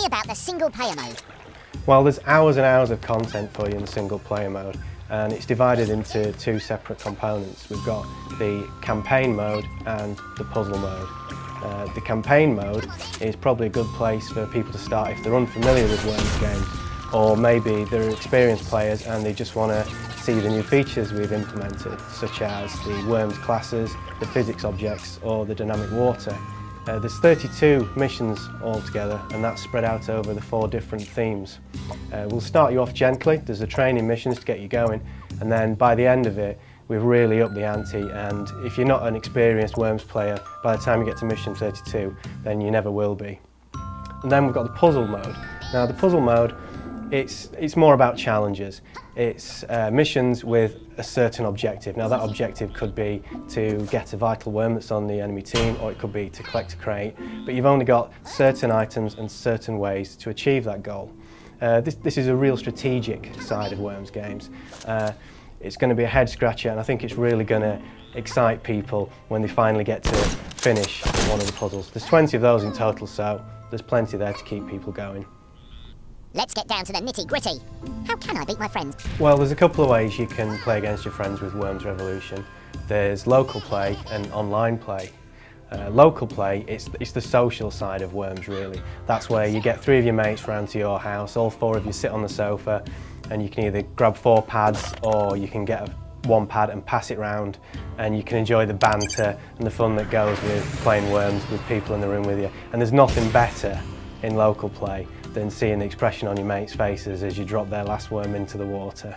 about the single player mode? Well, there's hours and hours of content for you in the single player mode, and it's divided into two separate components. We've got the campaign mode and the puzzle mode. The campaign mode is probably a good place for people to start if they're unfamiliar with Worms games, or maybe they're experienced players and they just want to see the new features we've implemented, such as the Worms classes, the physics objects or the dynamic water. There's 32 missions altogether, and that's spread out over the 4 different themes. We'll start you off gently. There's the training missions to get you going, and then by the end of it we've really upped the ante, and if you're not an experienced Worms player, by the time you get to mission 32 then you never will be. And then we've got the puzzle mode. Now the puzzle mode, it's more about challenges. It's missions with a certain objective. Now that objective could be to get a vital worm that's on the enemy team, or it could be to collect a crate, but you've only got certain items and certain ways to achieve that goal. This is a real strategic side of Worms games. It's going to be a head scratcher, and I think it's really going to excite people when they finally get to finish one of the puzzles. There's 20 of those in total, so there's plenty there to keep people going. Let's get down to the nitty-gritty. How can I beat my friends? Well, there's a couple of ways you can play against your friends with Worms Revolution. There's local play and online play. Local play, it's the social side of Worms really. That's where you get 3 of your mates round to your house, all 4 of you sit on the sofa, and you can either grab 4 pads or you can get 1 pad and pass it round, and you can enjoy the banter and the fun that goes with playing Worms with people in the room with you. And there's nothing better in local play than seeing the expression on your mates' faces as you drop their last worm into the water.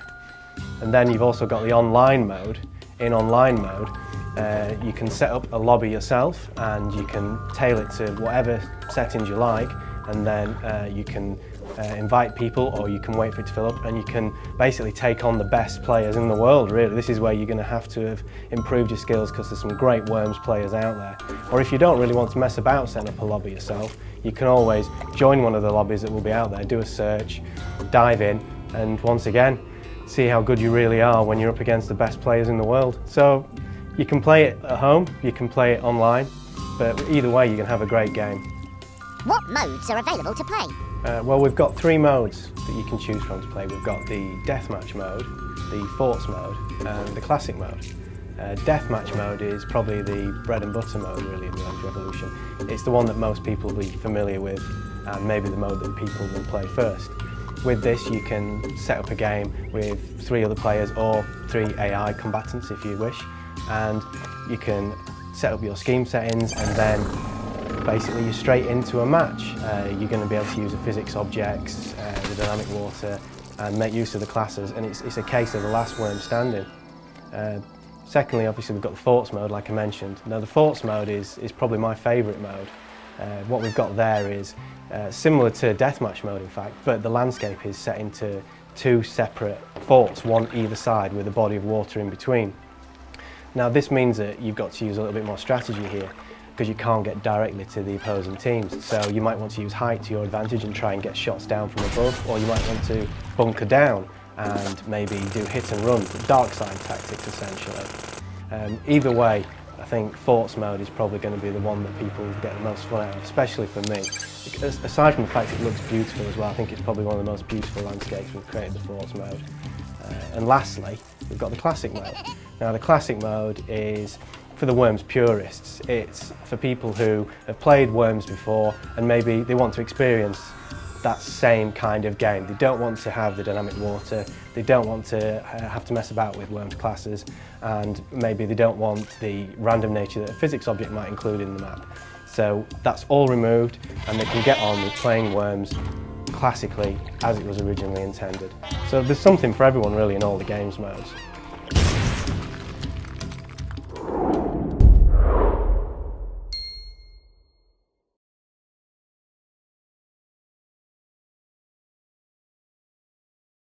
And then you've also got the online mode. In online mode, you can set up a lobby yourself and you can tailor it to whatever settings you like, and then you can invite people, or you can wait for it to fill up, and you can basically take on the best players in the world really. This is where you're going to have have improved your skills, because there's some great Worms players out there. Or if you don't really want to mess about setting up a lobby yourself, you can always join one of the lobbies that will be out there, do a search, dive in, and once again see how good you really are when you're up against the best players in the world. So you can play it at home, you can play it online, but either way you can have a great game. What modes are available to play? Well, we've got 3 modes that you can choose from to play. We've got the Deathmatch mode, the Forts mode and the Classic mode. Deathmatch mode is probably the bread and butter mode really in Worms Revolution. It's the one that most people will be familiar with, and maybe the mode that people will play first. With this you can set up a game with 3 other players or 3 AI combatants if you wish, and you can set up your scheme settings, and then basically you're straight into a match. You're going to be able to use the physics objects, the dynamic water, and make use of the classes, and it's a case of the last worm standing. Secondly, obviously we've got the Forts mode, like I mentioned. Now the Forts mode is probably my favourite mode. What we've got there is similar to Deathmatch mode in fact, but the landscape is set into 2 separate forts, one either side with a body of water in between. Now this means that you've got to use a little bit more strategy here, because you can't get directly to the opposing teams. So you might want to use height to your advantage and try and get shots down from above, or you might want to bunker down and maybe do hit and run, dark side tactics essentially. Either way, I think Forts mode is probably going to be the one that people get the most fun out of, especially for me. Aside from the fact it looks beautiful as well, I think it's probably one of the most beautiful landscapes we've created, the Forts mode. And lastly, we've got the Classic mode. Now the Classic mode is for the Worms purists. It's for people who have played Worms before and maybe they want to experience that same kind of game. They don't want to have the dynamic water, they don't want to have to mess about with Worms classes, and maybe they don't want the random nature that a physics object might include in the map. So that's all removed, and they can get on with playing Worms classically as it was originally intended. So there's something for everyone really in all the games modes.